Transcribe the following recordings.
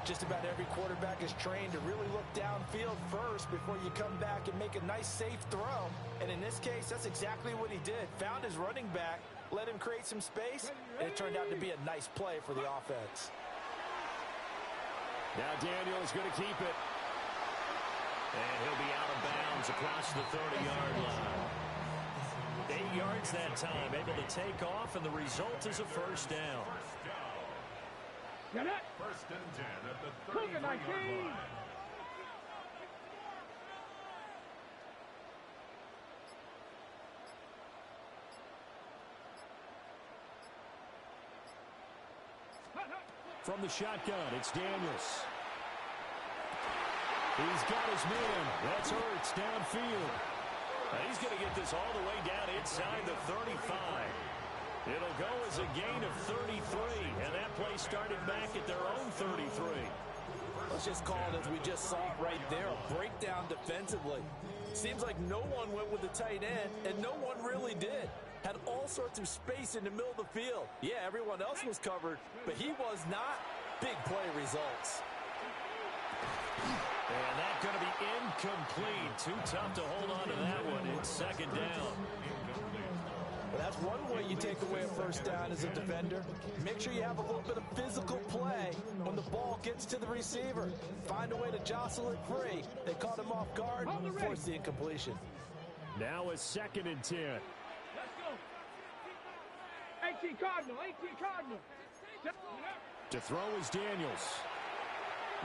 Just about every quarterback is trained to really look downfield first before you come back and make a nice, safe throw. And in this case, that's exactly what he did. Found his running back, let him create some space, and it turned out to be a nice play for the offense. Now Daniel's going to keep it. And he'll be out of bounds across the 30-yard line. 8 yards that time, able to take off, and the result is a first down. Get it. First and 10 at the 33-yard line. From the shotgun, it's Daniels. He's got his man. That's Ertz downfield. He's going to get this all the way down inside the 35. It'll go as a gain of 33, and that play started back at their own 33. Let's just call it as we just saw it right there, a breakdown defensively. Seems like no one went with the tight end, and no one really did. Had all sorts of space in the middle of the field. Yeah, everyone else was covered, but he was not. Big play results. And that's going to be incomplete. Too tough to hold on to that one. It's second down. Well, that's one way you take away a first down as a defender. Make sure you have a little bit of physical play when the ball gets to the receiver. Find a way to jostle it free. They caught him off guard and forced the incompletion. Now a second and 10. Let's go. 18 Cardinal, 18 Cardinal. To throw is Daniels.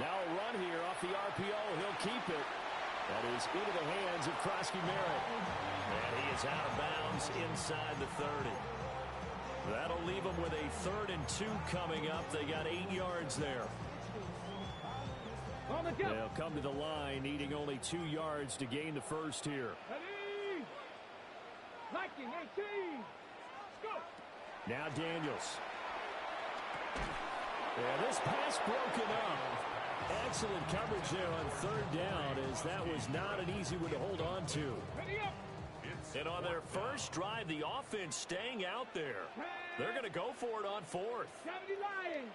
Now a run here off the RPO. He'll keep it. That is into the hands of Krosky Merritt. And he is out of bounds inside the 30. That'll leave them with a 3rd and 2 coming up. They got 8 yards there. They'll come to the line, needing only 2 yards to gain the first here. Ready? 19, 18. Let's go. Now Daniels. Yeah, this pass broken up. Excellent coverage there on 3rd down, as that was not an easy one to hold on to. And on their first drive, the offense staying out there. They're going to go for it on 4th. 70 Lions.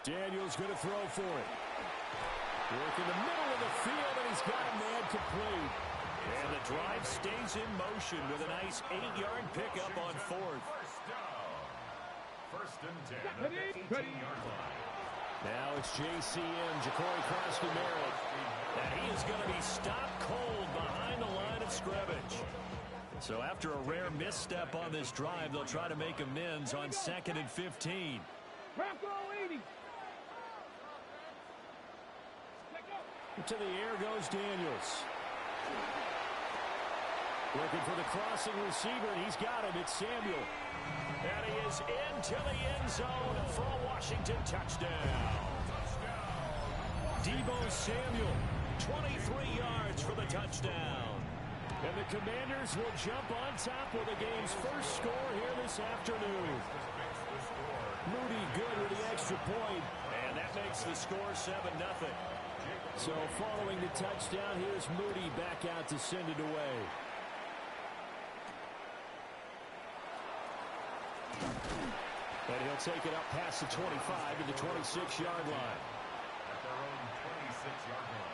Daniels going to throw for it. Work in the middle of the field, and he's got a man complete. And the drive stays in motion with a nice 8-yard pickup on 4th. First and 10 at the 18-yard line. Now it's JCM, Ja'Cory Krosky Merritt. And he is going to be stopped cold behind the line of scrimmage. So after a rare misstep on this drive, they'll try to make amends on 2nd and 15. To the air goes Daniels. Looking for the crossing receiver, and he's got him. It's Samuel. And he is into the end zone for a Washington touchdown. Deebo Samuel, 23 yards for the touchdown. And the Commanders will jump on top with the game's first score here this afternoon. Moody good with the extra point, and that makes the score 7-0. So following the touchdown, here's Moody back out to send it away. And he'll take it up past the 25 to the 26-yard line. At their own 26-yard line.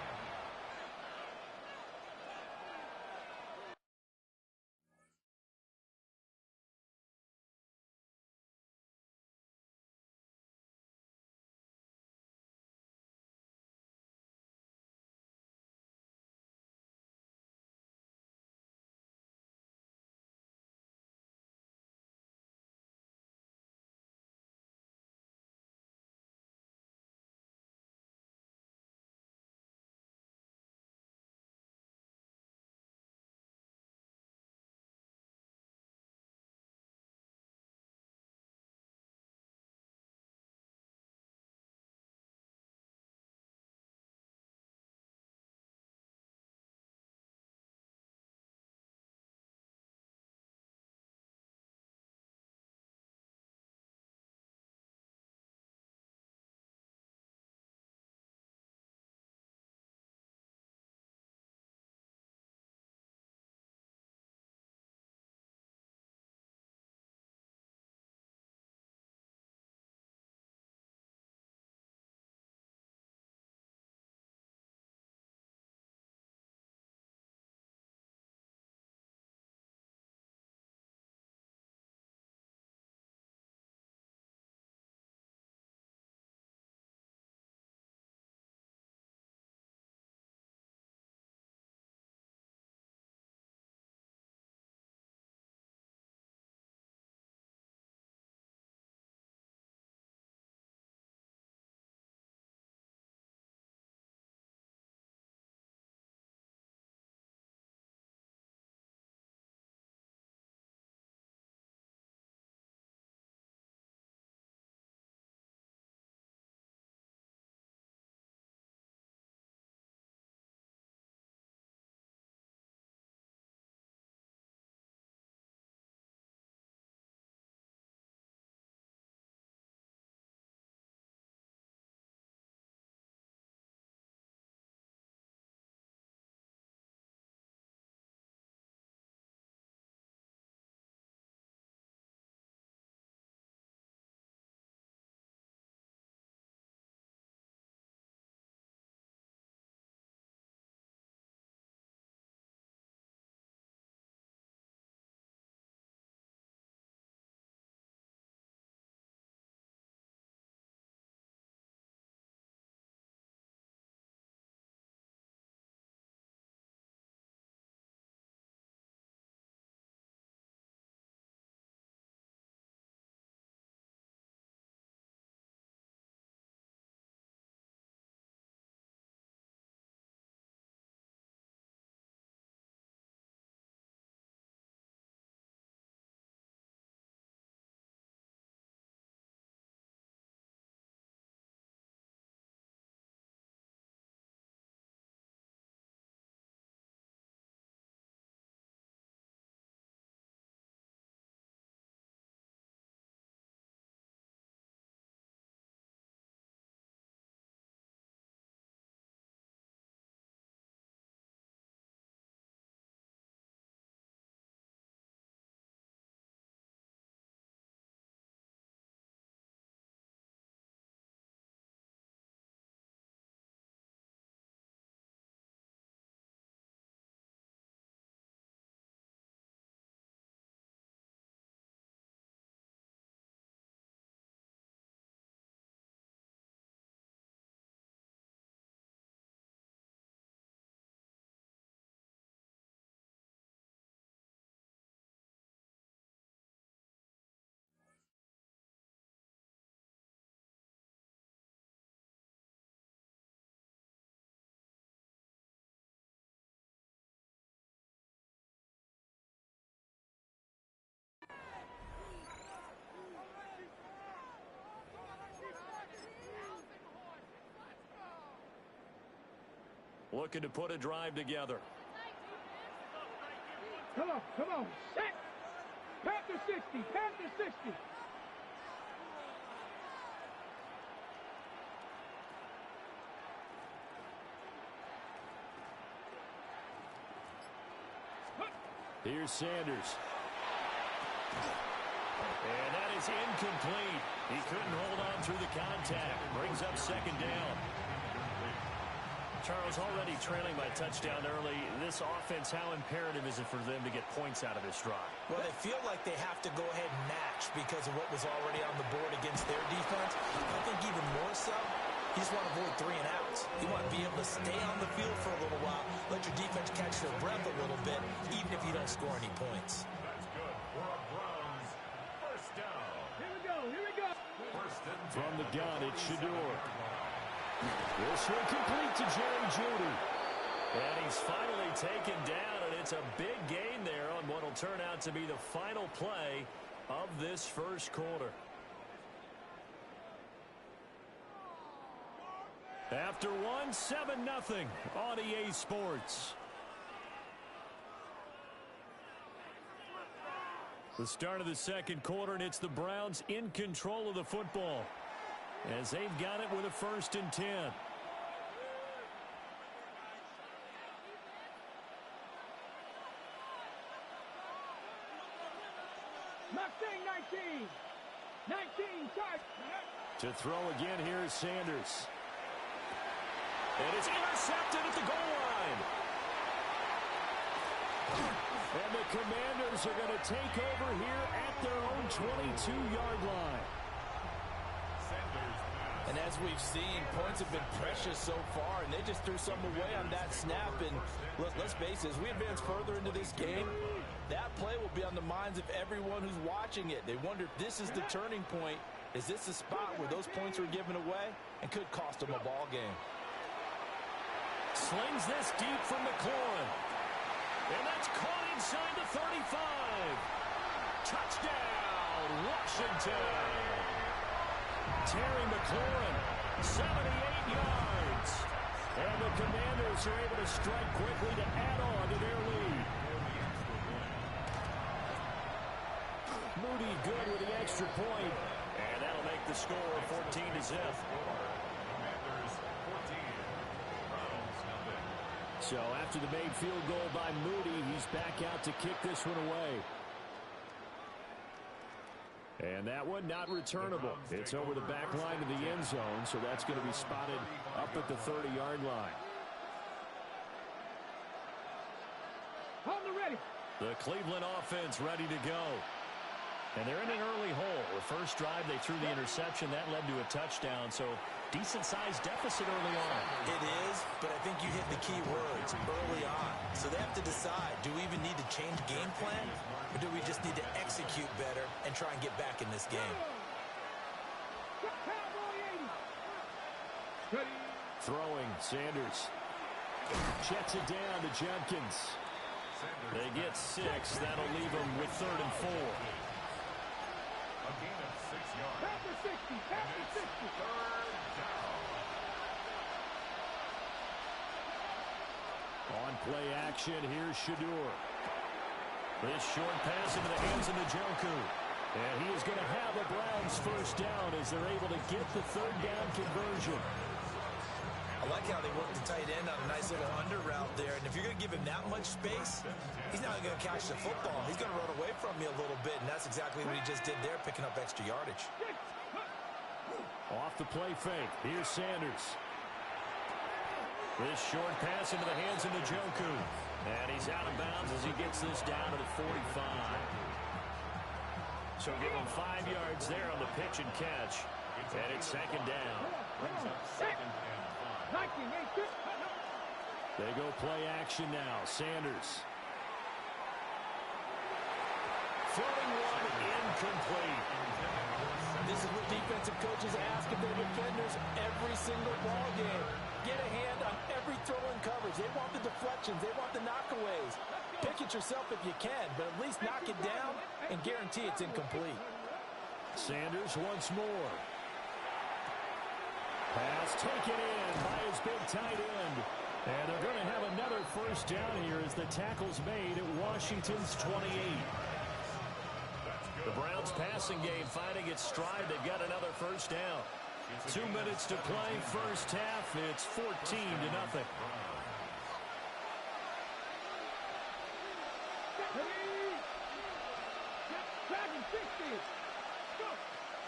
looking to put a drive together. Come on, set. Panther 60, Panther 60. Here's Sanders. And that is incomplete. He couldn't hold on through the contact. Brings up second down. Charles, already trailing by touchdown early. This offense, how imperative is it for them to get points out of this drive? Well, they feel like they have to go ahead and match because of what was already on the board against their defense. I think even more so, you just want to avoid 3 and outs. You want to be able to stay on the field for a little while, let your defense catch their breath a little bit, even if you don't score any points. That's good for a Browns first down. Here we go. First and 10 From the gun, it's Shador. 47-yard line. This will complete to Jerry Jeudy. And he's finally taken down, and it's a big gain there on what will turn out to be the final play of this first quarter. After one, 7-0 on EA Sports. The start of the second quarter, and it's the Browns in control of the football as they've got it with a 1st and 10. Mustang 19, touch. To throw again, here is Sanders. And it's intercepted at the goal line. And the Commanders are going to take over here at their own 22-yard line. And as we've seen, points have been precious so far, and they just threw some away on that snap. And let's face it, as we advance further into this game, that play will be on the minds of everyone who's watching it. They wonder if this is the turning point. Is this the spot where those points were given away and could cost them a ball game? Slings this deep from McLaurin. And that's caught inside the 35. Touchdown, Washington. Terry McLaurin, 78 yards. And the Commanders are able to strike quickly to add on to their lead. Moody good with the extra point. And that'll make the score 14-0. So after the made field goal by Moody, he's back out to kick this one away. And that one not returnable. It's over the back line of the end zone, so that's going to be spotted up at the 30-yard line. On the ready. The Cleveland offense ready to go. And they're in an early hole. The first drive, they threw the interception. That led to a touchdown, so decent-sized deficit early on. It is, but I think you hit the key words, early on. So they have to decide, do we even need to change game plan, or do we just need to execute better and try and get back in this game? Throwing, Sanders. Checks it down to Jenkins. They get 6. That'll leave them with 3rd and 4. A gain of 6 yards. Panther 60, Panther 60. Third down. On play action, here's Shador. This short pass into the hands of Njoku. And he is going to have a Browns first down as they're able to get the 3rd down conversion. I like how they work the tight end on a nice little under route there. And if you're going to give him that much space, he's not going to catch the football. He's going to run away from you a little bit, and that's exactly what he just did there, picking up extra yardage. Off the play fake. Here's Sanders. This short pass into the hands of Njoku. And he's out of bounds as he gets this down to the 45. So give him 5 yards there on the pitch and catch. And it's 2nd down. Brings up 2nd and 5. They go play action now. Sanders. Throwing one incomplete. This is what defensive coaches ask of their defenders every single ball game. Get a hand on every throw in coverage. They want the deflections. They want the knockaways. Pick it yourself if you can, but at least knock it down and guarantee it's incomplete. Sanders once more. Pass taken in by his big tight end. And they're going to have another first down here as the tackle's made at Washington's 28. The Browns passing game finding its stride. They've got another first down. 2 minutes to play, first half. It's 14-0.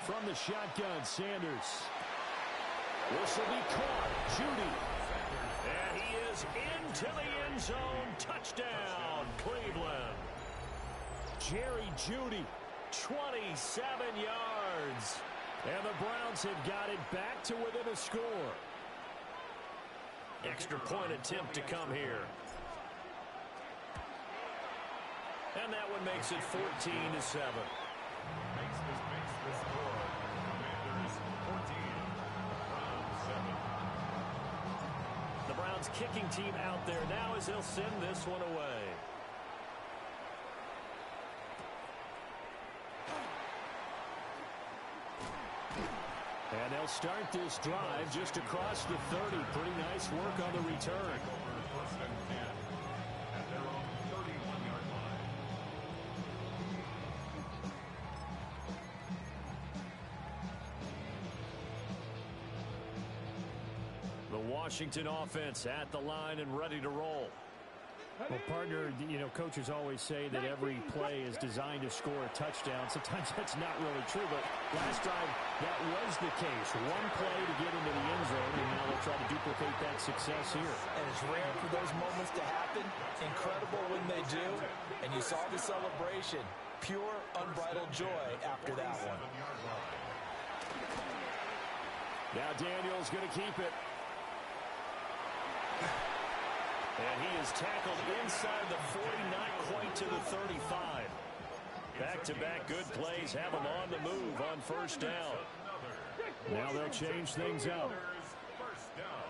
From the shotgun, Sanders. This will be caught. Judy. And he is into the end zone. Touchdown, Cleveland. Jerry Judy, 27 yards. And the Browns have got it back to within a score. Extra point attempt to come here. And that one makes it 14-7. Makes the score. Commanders 14, Browns 7. The Browns kicking team out there now as they'll send this one away. And they'll start this drive just across the 30. Pretty nice work on the return. First and 10 at their own 31-yard line. The Washington offense at the line and ready to roll. Well, partner, you know, coaches always say that every play is designed to score a touchdown. Sometimes that's not really true, but last drive, that was the case. One play to get into the end zone, and now they'll try to duplicate that success here. And it's rare for those moments to happen. Incredible when they do. And you saw the celebration. Pure, unbridled joy after that one. Now Daniel's going to keep it. And he is tackled inside the 40, not quite to the 35. Back-to-back good plays have him on the move on first down. Now they'll change things up. First down.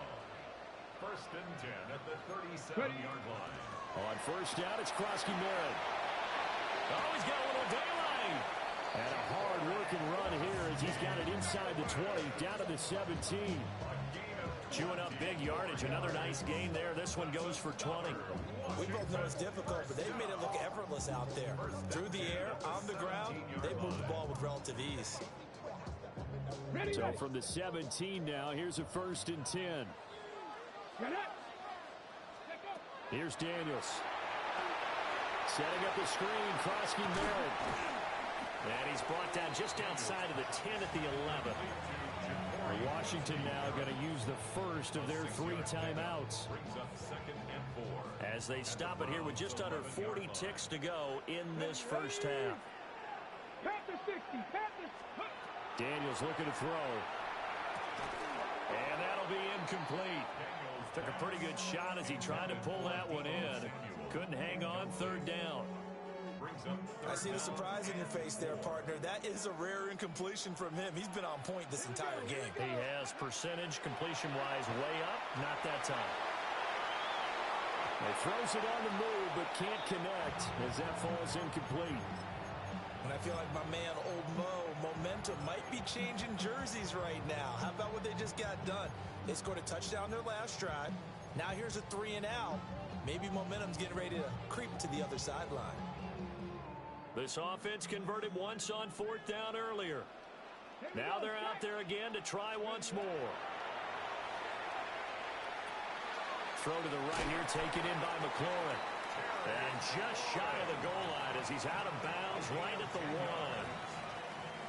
First and 10 at the 37-yard line. On first down, it's Krosky-Merritt. Oh, he's got a little daylight. And a hard-working run here as he's got it inside the 20, down to the 17. Chewing up big yardage. Another nice gain there. This one goes for 20. We both know it's difficult, but they've made it look effortless out there. Through the air, on the ground, they moved the ball with relative ease. So from the 17 now, here's a first and 10. Here's Daniels. Setting up the screen, Krosky-Merritt. And he's brought down just outside of the 10 at the 11. Washington now going to use the first of their 3 timeouts. Brings up second and 4. As they stop it here with just under 40 ticks to go in this first half. Daniels looking to throw. And that'll be incomplete. Took a pretty good shot as he tried to pull that one in. Couldn't hang on, third down. I see the surprise in your face there, partner. That is a rare incompletion from him. He's been on point this entire game. He has percentage completion-wise way up. Not that time. He throws it on the move, but can't connect as that falls incomplete. And I feel like my man, Old Mo, momentum might be changing jerseys right now. How about what they just got done? They scored a touchdown their last drive. Now here's a 3 and out. Maybe momentum's getting ready to creep to the other sideline. This offense converted once on fourth down earlier. Now they're out there again to try once more. Throw to the right here, taken in by McLaurin. And just shy of the goal line as he's out of bounds right at the 1.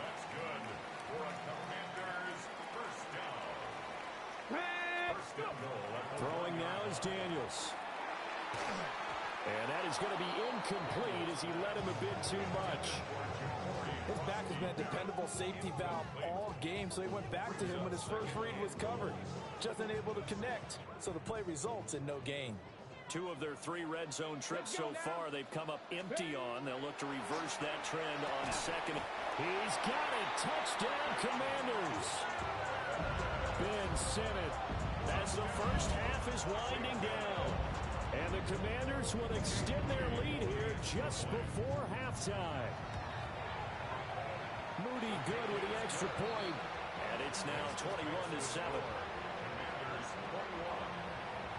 That's good for a Commanders first down. First and goal. Throwing now is Daniels. And that is going to be incomplete as he led him a bit too much. His back has been a dependable safety valve all game, so he went back to him when his first read was covered. Just unable to connect, so the play results in no gain. 2 of their 3 red zone trips so far they've come up empty on. They'll look to reverse that trend on second. He's got it. Touchdown, Commanders. Ben Sinnott as the first half is winding down. And the Commanders will extend their lead here just before halftime. Moody good with the extra point. And it's now 21-7. Commanders 21,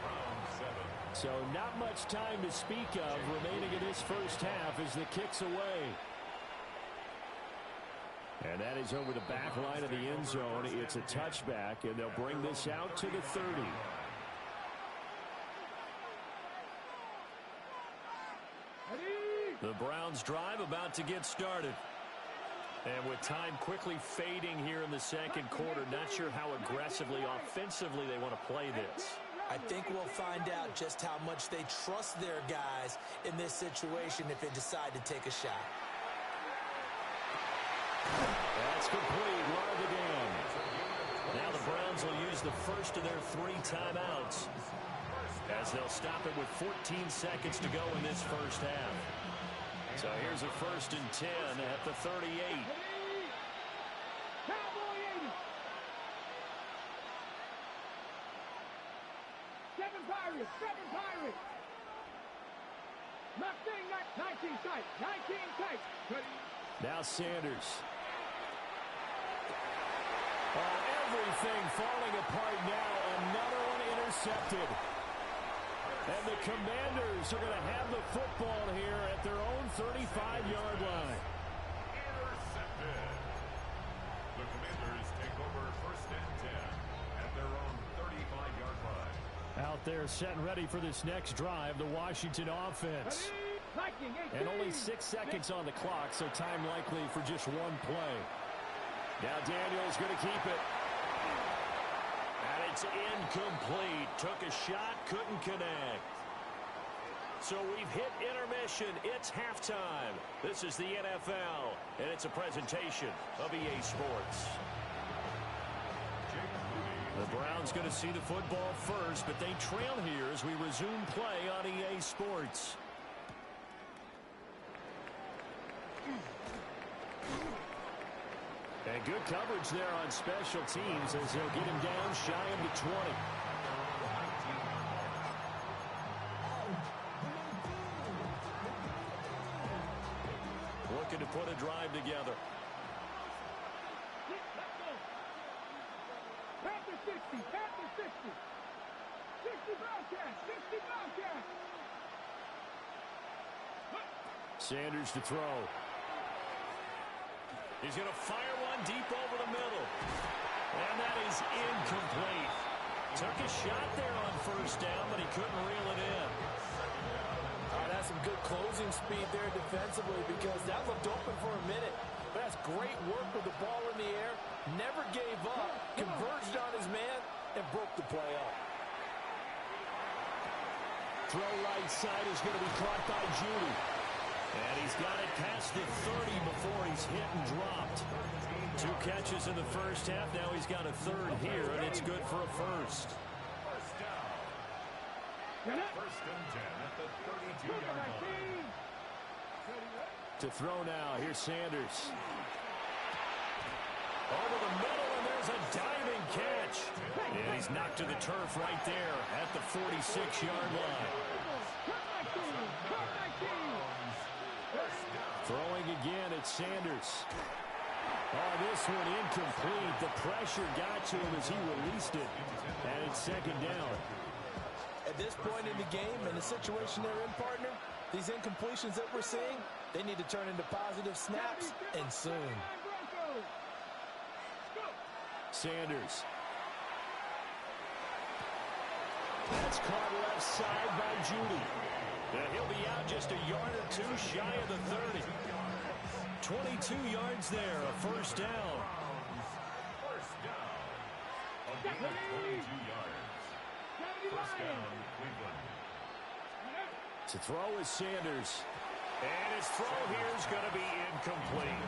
Browns So not much time to speak of remaining in this first half as the kick's away. And that is over the back line of the end zone. It's a touchback, and they'll bring this out to the 30. The Browns drive about to get started. And with time quickly fading here in the second quarter, not sure how aggressively, offensively they want to play this. I think we'll find out just how much they trust their guys in this situation if they decide to take a shot. That's complete. Run of the game. Now the Browns will use the first of their 3 timeouts as they'll stop it with 14 seconds to go in this first half. So here's a 1st and 10 at the 38. Cowboy 80. 7 Pirates. 7 Pirates. Mustang 19 tight. 19 tight. Now Sanders. Everything falling apart now. Another one intercepted. And the Commanders are going to have the football here at their own 35-yard line. Intercepted. The Commanders take over 1st and 10 at their own 35-yard line. Out there set and ready for this next drive, the Washington offense. And only 6 seconds on the clock, so time likely for just one play. Now Daniel's going to keep it. And it's incomplete. Took a shot, couldn't connect. So we've hit intermission. It's halftime. This is the NFL, and it's a presentation of EA Sports. The Browns going to see the football first, but they trail here as we resume play on EA Sports. And good coverage there on special teams as they'll get him down shy of the 20. Looking to put a drive together. Panther 60. Panther 60. 60 Bobcats. 60 Bobcats. Sanders to throw. He's going to fire one deep over the middle. And that is incomplete. Took a shot there on 1st down, but he couldn't reel it in. That's some good closing speed there defensively because that looked open for a minute. But that's great work with the ball in the air. Never gave up. Converged on his man and broke the play up. Throw right side is going to be caught by Judy. And he's got it past the 30 before he's hit and dropped. 2 catches in the first half. Now he's got a 3rd here, and it's good for a 1st. 1st and 10 at the 32-yard line. To throw now. Here's Sanders. Over the middle, and there's a diving catch. And he's knocked to the turf right there at the 46-yard line. Throwing again, it's Sanders. Oh, this one incomplete. The pressure got to him as he released it. And it's 2nd down. At this point in the game and the situation they're in, partner, these incompletions that we're seeing, they need to turn into positive snaps, and soon. Sanders. That's caught left side by Judy. And he'll be out just a yard or 2 shy of the 30. 22 yards there, a 1st down. 1st down. A gain of 22 yards. 1st down, Cleveland. To throw is Sanders. And his throw here is going to be incomplete.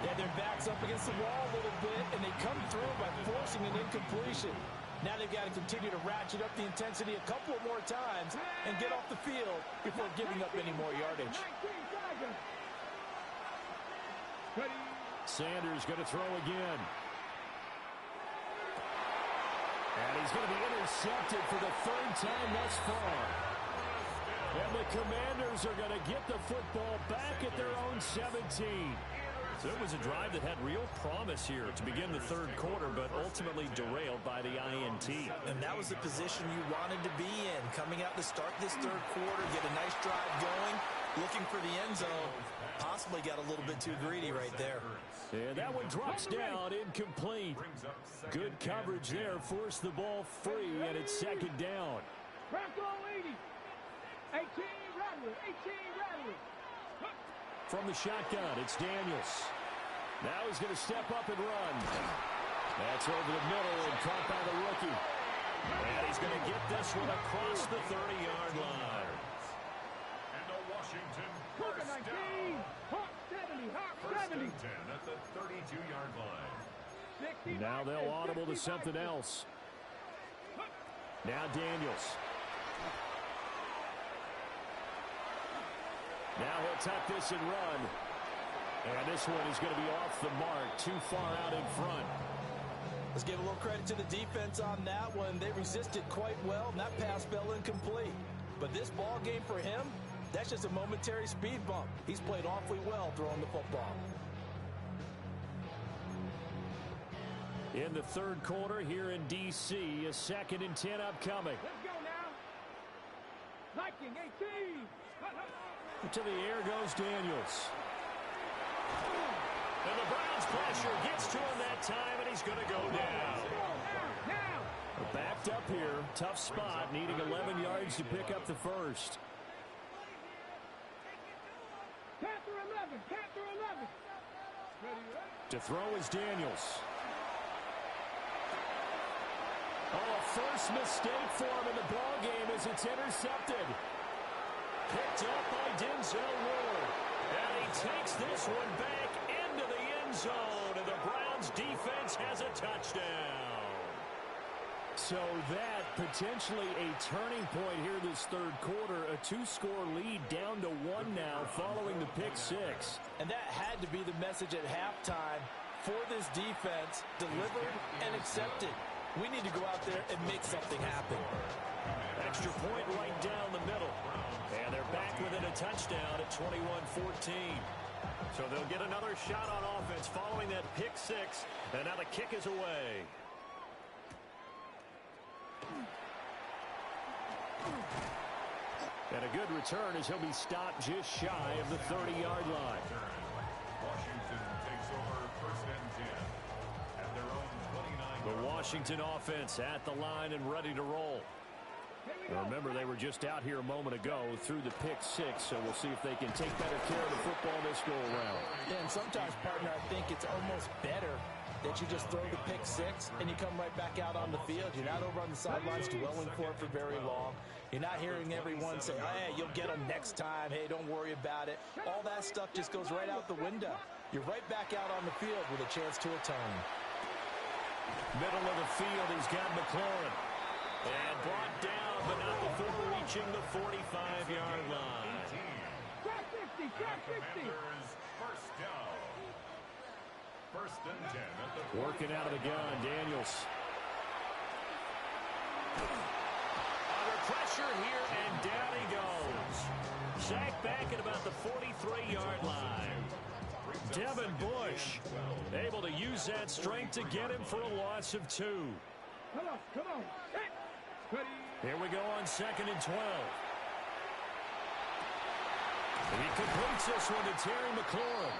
Yeah, their back's up against the wall a little bit, and they come through by forcing an incompletion. Now they've got to continue to ratchet up the intensity a couple more times and get off the field before giving up any more yardage. Sanders going to throw again. And he's going to be intercepted for the 3rd time thus far. And the Commanders are going to get the football back at their own 17. So it was a drive that had real promise here to begin the third quarter, but ultimately derailed by the INT. And that was the position you wanted to be in. Coming out to start this third quarter, get a nice drive going, looking for the end zone. Possibly got a little bit too greedy right there. And that one drops down, incomplete. Good coverage there, forced the ball free, and it's second down. Bronco 80. 18 Rattler. 18 Rattler. From the shotgun, it's Daniels. Now he's going to step up and run. That's over the middle and caught by the rookie. And he's going to get this one across the 30-yard line. And a Washington Hawk first 19. down. Hawk 70. Hawk First 70. and 10 at the 32-yard line. 60 Now they'll boxes, audible to 60 something boxes. else. Now Daniels. Now he'll tuck this and run. And this one is going to be off the mark, too far out in front. Let's give a little credit to the defense on that one. They resisted quite well, and that pass fell incomplete. But this ball game for him, that's just a momentary speed bump. He's played awfully well throwing the football. In the third quarter here in D.C., a 2nd and 10 upcoming. Let's go now. Viking 18. To the air goes Daniels. And the Browns' pressure gets to him that time, and he's going to go down. Now. Backed up here, tough spot, needing 11 yards to pick up the first. Panther 11. Panther 11. To throw is Daniels. Oh, first mistake for him in the ball game as it's intercepted. Picked up by Denzel Ward. And he takes this one back into the end zone. And the Browns defense has a touchdown. So that potentially a turning point here this third quarter. A 2-score lead down to 1 now following the pick six. And that had to be the message at halftime for this defense. Delivered and accepted. We need to go out there and make something happen. Extra point right down the middle. And they're back within a touchdown at 21-14. So they'll get another shot on offense following that pick six. And now the kick is away. And a good return as he'll be stopped just shy of the 30-yard line. Washington takes over first and 10 at their own 29. The Washington offense at the line and ready to roll. Now remember, they were just out here a moment ago through the pick six, so we'll see if they can take better care of the football this go-around. Yeah, and sometimes, partner, I think it's almost better that you just throw the pick six and you come right back out on the field. You're not over on the sidelines dwelling for it for very long. You're not hearing everyone say, hey, you'll get them next time. Hey, don't worry about it. All that stuff just goes right out the window. You're right back out on the field with a chance to atone. Middle of the field, he's got McLaurin. And brought down, but not before reaching the 45-yard line. Track 50. Track 50. Commanders first down. First and 10 at the Working out of the gun, Daniels. Under pressure here, and down he goes. Sacked back at about the 43-yard line. Devin Bush able to use that strength to get him for a loss of 2. Come on. Come on. Hey. Ready. Here we go on 2nd and 12. And he completes this one to Terry McLaurin.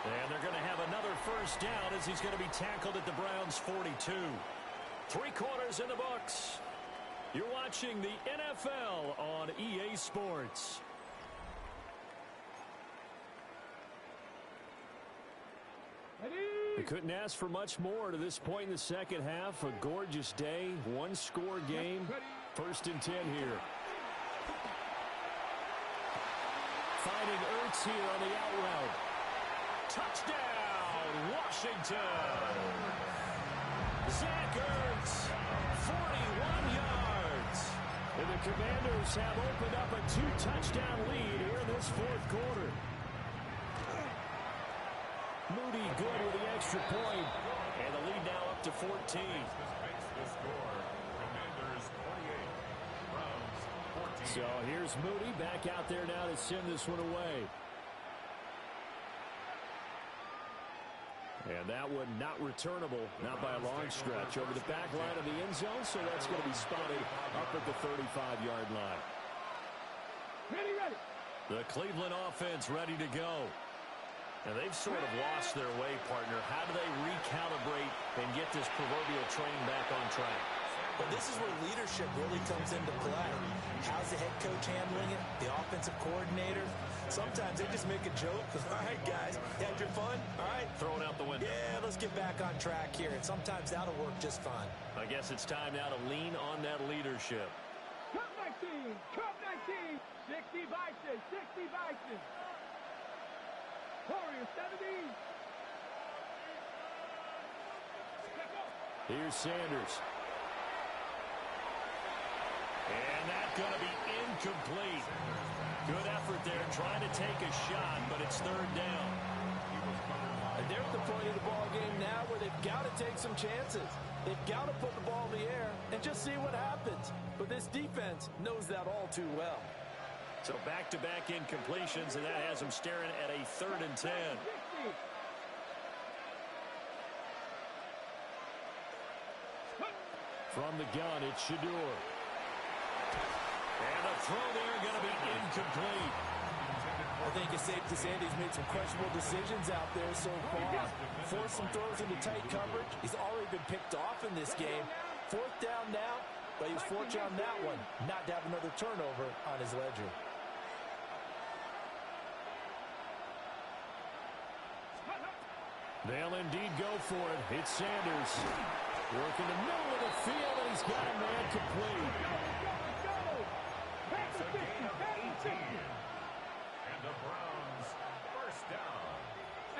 And they're going to have another first down as he's going to be tackled at the Browns' 42. 3 quarters in the books. You're watching the NFL on EA Sports. We couldn't ask for much more to this point in the second half. A gorgeous day, 1-score game. First and 10 here. Finding Ertz here on the out route. Touchdown, Washington. Zach Ertz, 41 yards. And the Commanders have opened up a 2-touchdown lead here in this fourth quarter. Moody good with the extra point. And the lead now up to 14. makes the score. Commanders 28. Browns 14. So here's Moody back out there now to send this one away. And that one not returnable, not by a long stretch, over the back line of the end zone, so that's going to be spotted up at the 35-yard line. Ready, ready. The Cleveland offense ready to go. And they've sort of lost their way, partner. How do they recalibrate and get this proverbial train back on track? Well, this is where leadership really comes into play. How's the head coach handling it? The offensive coordinator? Sometimes they just make a joke. All right, guys, you had your fun? All right. Throw it out the window. Yeah, let's get back on track here. And sometimes that'll work just fine. I guess it's time now to lean on that leadership. Cup 19, Cup 19. 60 Vikings, 60 Vikings. Warriors 70. Here's Sanders. And that's going to be incomplete. Good effort there trying to take a shot, but it's third down. And they're at the point of the ball game now where they've got to take some chances. They've got to put the ball in the air and just see what happens. But this defense knows that all too well. So back-to-back incompletions, and that has them staring at a 3rd and 10. From the gun, it's Shador. And the throw there going to be incomplete. I think it's safe to say that he's made some questionable decisions out there so far. Forced some throws into tight coverage. He's already been picked off in this game. 4th down now, but he was fortunate on that one not to have another turnover on his ledger. They'll indeed go for it. It's Sanders. Working the middle of the field, and he's got a man complete. It's a gain of 18. And the Browns first down.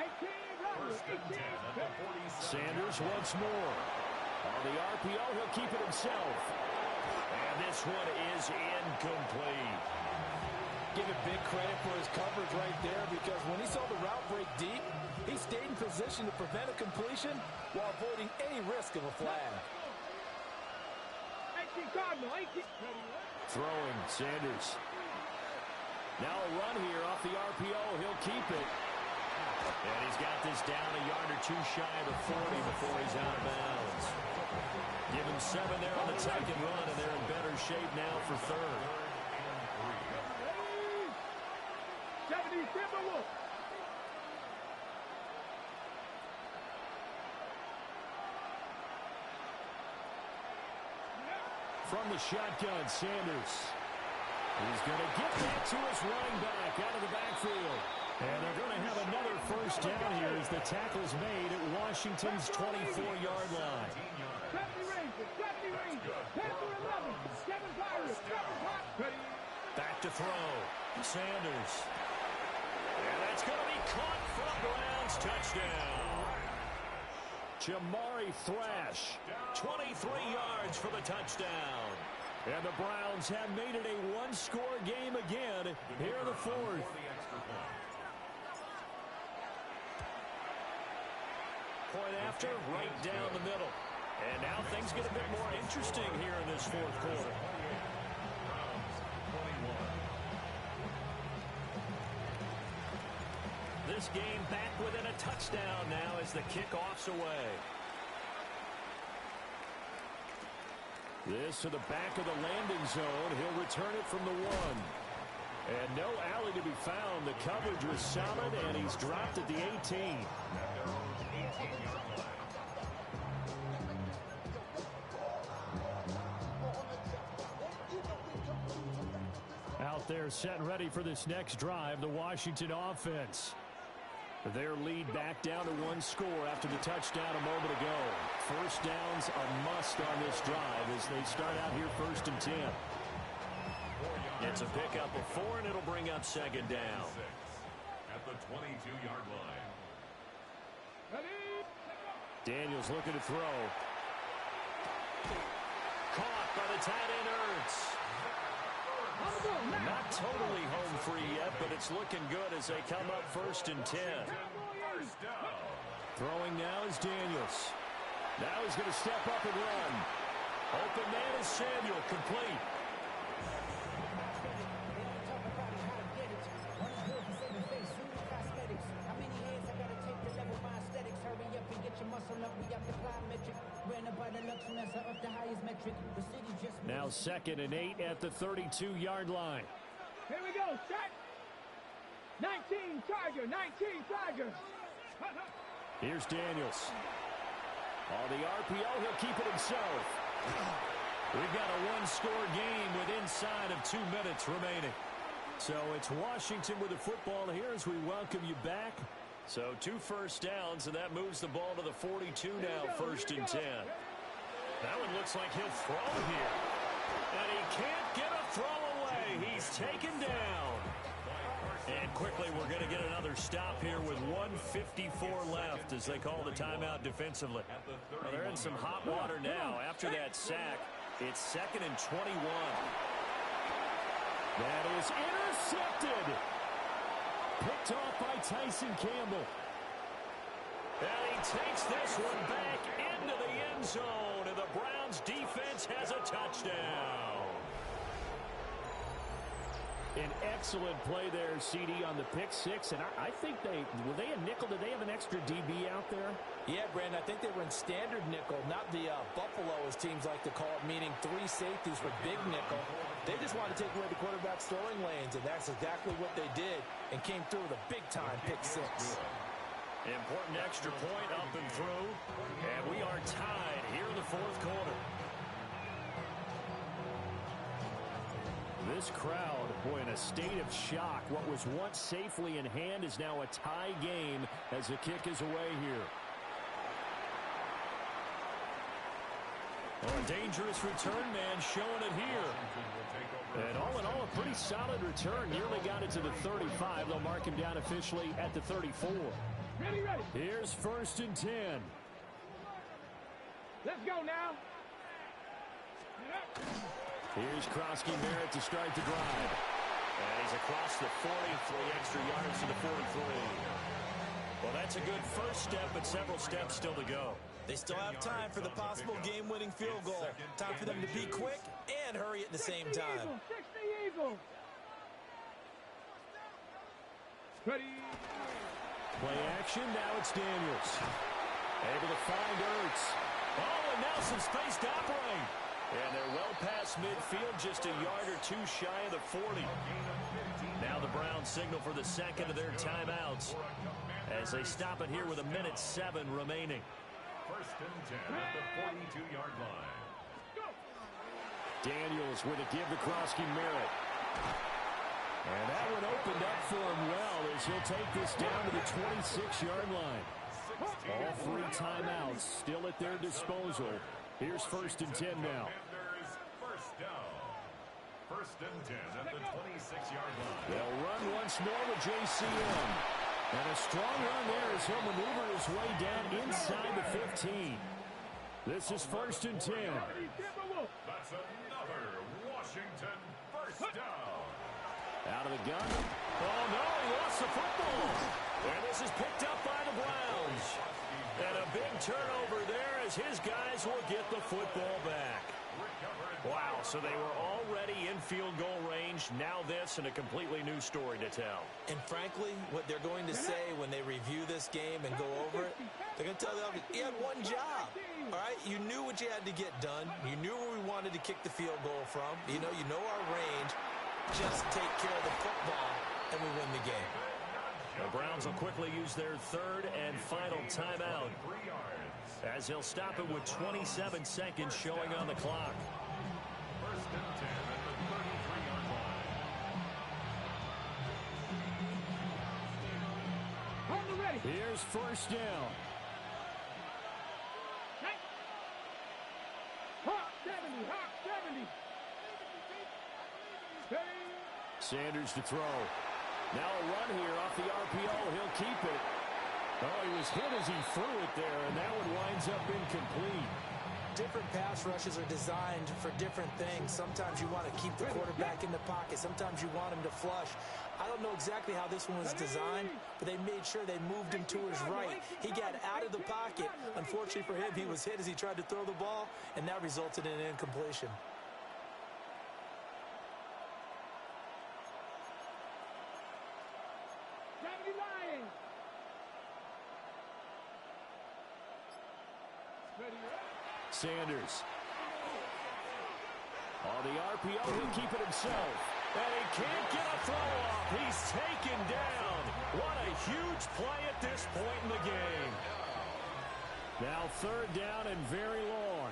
1st and 10 at the 46. Sanders once more. On the RPO, he'll keep it himself. And this one is incomplete. Give it big credit for his coverage right there, because when he saw the route break deep, he stayed in position to prevent a completion while avoiding any risk of a flag. Throwing, Sanders. Now a run here off the RPO. He'll keep it. And he's got this down a yard or two shy of the 40 before he's out of bounds. Give him 7 there on the 2nd run, and they're in better shape now for 3rd. 70 Timberwolves. From the shotgun, Sanders. He's going to get that to his running back out of the backfield. And they're going to have another first down here as the tackle's made at Washington's 24-yard line. 70 Rangers, 70 Rangers. 10 for 11. 7 Pirates, 7 Pirates. Back to throw. Sanders. And that's going to be caught from Browns. Touchdown. Jamari Thrash, 23 yards for the touchdown. And the Browns have made it a one-score game again here in the 4th. Point after, right down the middle. And now things get a bit more interesting here in this 4th quarter. This game back within a touchdown now as the kickoff's away. This to the back of the landing zone. He'll return it from the 1. And no alley to be found. The coverage was solid, and he's dropped at the 18. Out there set and ready for this next drive, the Washington offense. Their lead back down to 1 score after the touchdown a moment ago. First down's a must on this drive as they start out here 1st and 10. It's a pickup of 4, and it'll bring up 2nd down. At the 22-yard line. Daniels looking to throw. Caught by the tight end Ertz. Not totally home free yet, but it's looking good as they come up 1st and 10. Throwing now is Daniels. Now he's going to step up and run. Open man is Samuel, complete. Now 2nd and 8 at the 32-yard line. Here we go, set. 19 Tiger, 19 Tiger. Here's Daniels. On the RPO, he'll keep it himself. We've got a one-score game with inside of 2 minutes remaining. So it's Washington with the football here as we welcome you back. So 2 first downs, and that moves the ball to the 42 now, 1st and 10. That one looks like he'll throw here. And he can't get a throw away. He's taken down. And quickly, we're going to get another stop here with 1:54 left as they call the timeout defensively. Well, they're in some hot water now. After that sack, it's 2nd and 21. That is intercepted. Picked off by Tyson Campbell. And he takes this one back into the end zone, and the Browns defense has a touchdown. An excellent play there, CD, on the pick six. And I think were they a nickel? Did they have an extra DB out there? Yeah, Brandon, I think they were in standard nickel, not the Buffalo, as teams like to call it, meaning 3 safeties for big nickel. They just wanted to take away the quarterback's throwing lanes, and that's exactly what they did, and came through with a big-time pick six. Important extra point up and through, and we are tied here in the 4th quarter. This crowd, boy, in a state of shock. What was once safely in hand is now a tie game as the kick is away here. Oh, a dangerous return man showing it here. And all in all, a pretty solid return. Nearly got it to the 35. They'll mark him down officially at the 34. Ready. Here's 1st and 10. Let's go now. Here's Krosky-Merritt to start the drive. And he's across the 40 for the extra yards to the 43. Well, that's a good first step, but several steps still to go. They still have time for the possible game-winning field goal. Time for them to be quick and hurry at the same time. 60 Eagle. Ready. Play action, now it's Daniels. Able to find Ertz. Oh, and now some space to operate. And they're well past midfield, just a yard or 2 shy of the 40. Now the Browns signal for the 2nd of their timeouts as they stop it here with 1:07 remaining. 1st and 10 at the 42-yard line. Daniels with a give to Krosky-Merritt. And that one opened up for him well as he'll take this down to the 26-yard line. All 3 timeouts still at their disposal. Here's 1st and 10 now. First down. 1st and 10 at the 26-yard line. They'll run once more with JCM. And a strong run there as he'll maneuver his way down inside the 15. This is 1st and 10. That's another Washington first down. Out of the gun. Oh, no, he lost the football. And this is picked up by the Browns. And a big turnover there as his guys will get the football back. Wow, so they were already in field goal range. Now this and a completely new story to tell. And frankly, what they're going to say when they review this game and go over it, they're going to tell them, you had one job. All right, you knew what you had to get done. You knew where we wanted to kick the field goal from. You know our range. Just take care of the football, and we win the game. The Browns will quickly use their 3rd and final timeout as they'll stop it with 27 seconds showing on the clock. 1st and 10 at the 33-yard line. On the ready. Here's 1st down. Hawk 70, Hawk 70. Sanders to throw. Now a run here off the RPO. He'll keep it. Oh, he was hit as he threw it there, and that one winds up incomplete. Different pass rushes are designed for different things. Sometimes you want to keep the quarterback in the pocket. Sometimes you want him to flush. I don't know exactly how this one was designed, but they made sure they moved him to his right. He got out of the pocket. Unfortunately for him, he was hit as he tried to throw the ball, and that resulted in an incompletion. Ready, Sanders. On the RPO, he'll keep it himself. And he can't get a throw off. He's taken down. What a huge play at this point in the game. Now 3rd down and very long.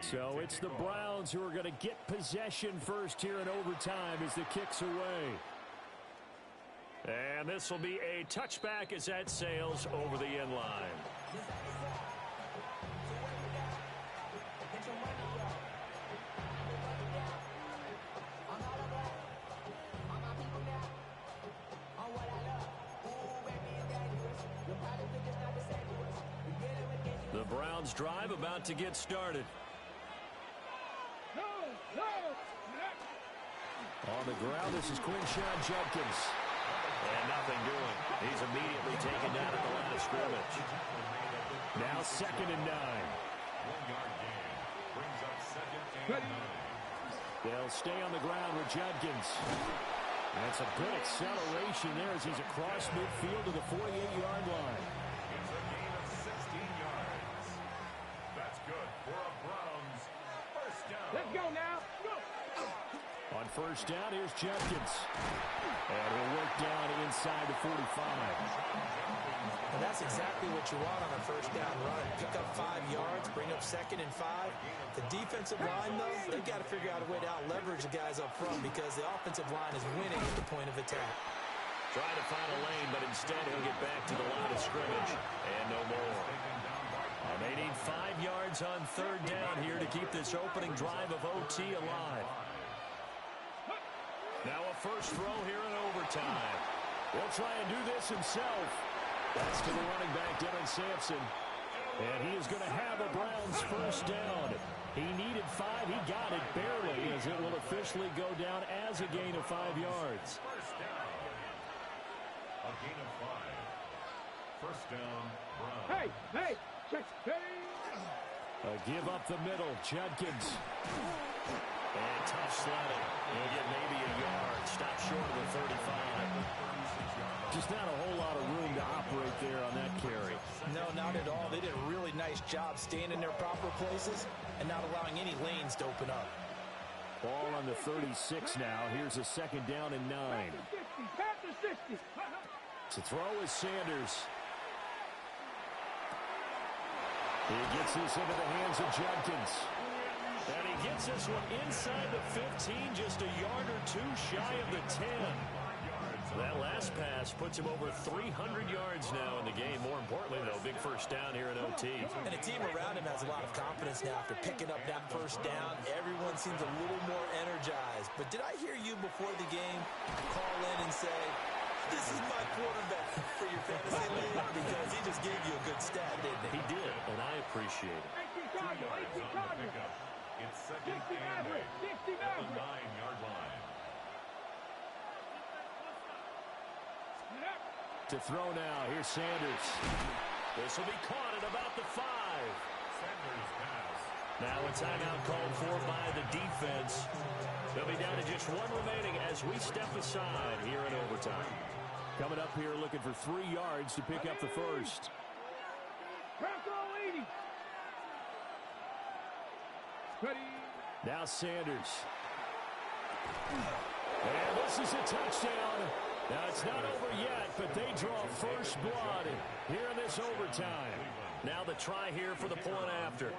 So it's the Browns who are going to get possession first here in overtime as the kick's away. And this will be a touchback as that sails over the end line. The Browns drive about to get started. On the ground, this is Quinshawn Judkins. And nothing doing. He's immediately taken down at the line of scrimmage. Now 2nd and 9. 1-yard gain. Brings up 2nd and 9. They'll stay on the ground with Judkins. That's a good acceleration there as he's across midfield to the 48-yard line. It's a gain of 16 yards. That's good for a Browns first down. Let's go now. Go. On 1st down, here's Judkins. And he'll work down inside the 45. And that's exactly what you want on a 1st down run. Pick up 5 yards, bring up 2nd and 5. The defensive line, though, they've got to figure out a way to out-leverage the guys up front because the offensive line is winning at the point of attack. Trying to find a lane, but instead he'll get back to the line of scrimmage. And no more. And they need 5 yards on 3rd down here to keep this opening drive of OT alive. Now a first throw here in overtime. He'll try and do this himself. That's to the running back, Dylan Sampson. And he is going to have a Browns first down. He needed 5. He got it barely as it will officially go down as a gain of 5 yards. First down. A gain of 5. First down, Browns. Hey, check. Give up the middle, Judkins. And tough sledding. He'll get maybe a yard. Stop short of the 35. Just not a whole lot of room to operate there on that carry. No, not at all. They did a really nice job staying in their proper places and not allowing any lanes to open up. Ball on the 36 now. Here's a 2nd down and 9. Pass to 60. To throw is Sanders. He gets this into the hands of Judkins. And he gets this one inside the 15, just a yard or 2 shy of the 10. That last pass puts him over 300 yards now in the game. More importantly, though, big first down here in OT. And the team around him has a lot of confidence now after picking up that first down. Everyone seems a little more energized. But did I hear you before the game call in and say, this is my quarterback for your fantasy league? Because he just gave you a good stat, didn't he? He did, and I appreciate it. 2 yards on the pickup. It's 2nd and 8 at the 9-yard line. To throw now, here's Sanders. This will be caught at about the 5. Sanders pass. Now a timeout called for by the defense. They'll be down to just 1 remaining as we step aside here in overtime. Coming up here looking for 3 yards to pick up the first. Now Sanders. And this is a touchdown. Now, it's not over yet, but they draw first blood here in this overtime. Now the try here for the point after.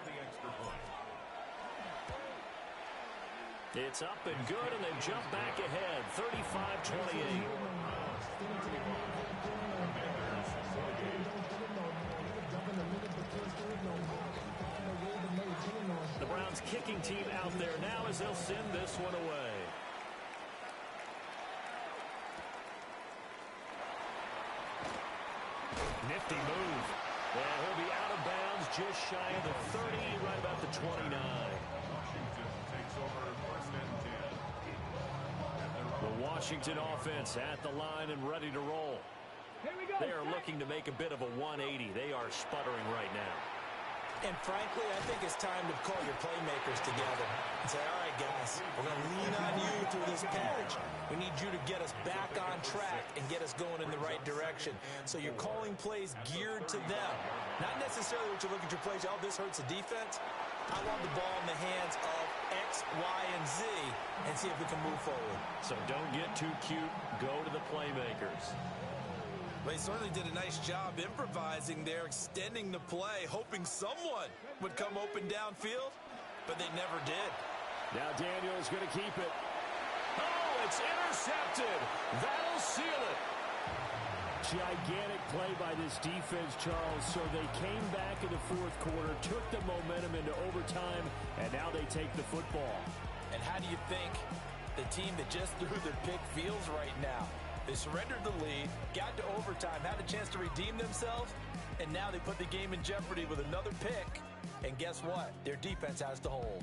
It's up and good, and they jump back ahead, 35-28. The Browns kicking team out there now as they'll send this one away. Nifty move. And he'll be out of bounds just shy of the 30, right about the 29. Washington takes over 1st and 10. Washington offense at the line and ready to roll. Here we go. They are looking to make a bit of a 180. They are sputtering right now. And frankly, I think it's time to call your playmakers together and say, all right, guys, we're going to lean on you through this patch. We need you to get us back on track and get us going in the right direction. So you're calling plays geared to them. Not necessarily what you look at your plays, oh, this hurts the defense. I want the ball in the hands of X, Y, and Z and see if we can move forward. So don't get too cute. Go to the playmakers. They certainly did a nice job improvising there, extending the play, hoping someone would come open downfield, but they never did. Now Daniel's going to keep it. Oh, it's intercepted. That'll seal it. Gigantic play by this defense, Charles. So they came back in the fourth quarter, took the momentum into overtime, and now they take the football. And how do you think the team that just threw their pick feels right now? They surrendered the lead, got to overtime, had a chance to redeem themselves, and now they put the game in jeopardy with another pick. And guess what? Their defense has to hold.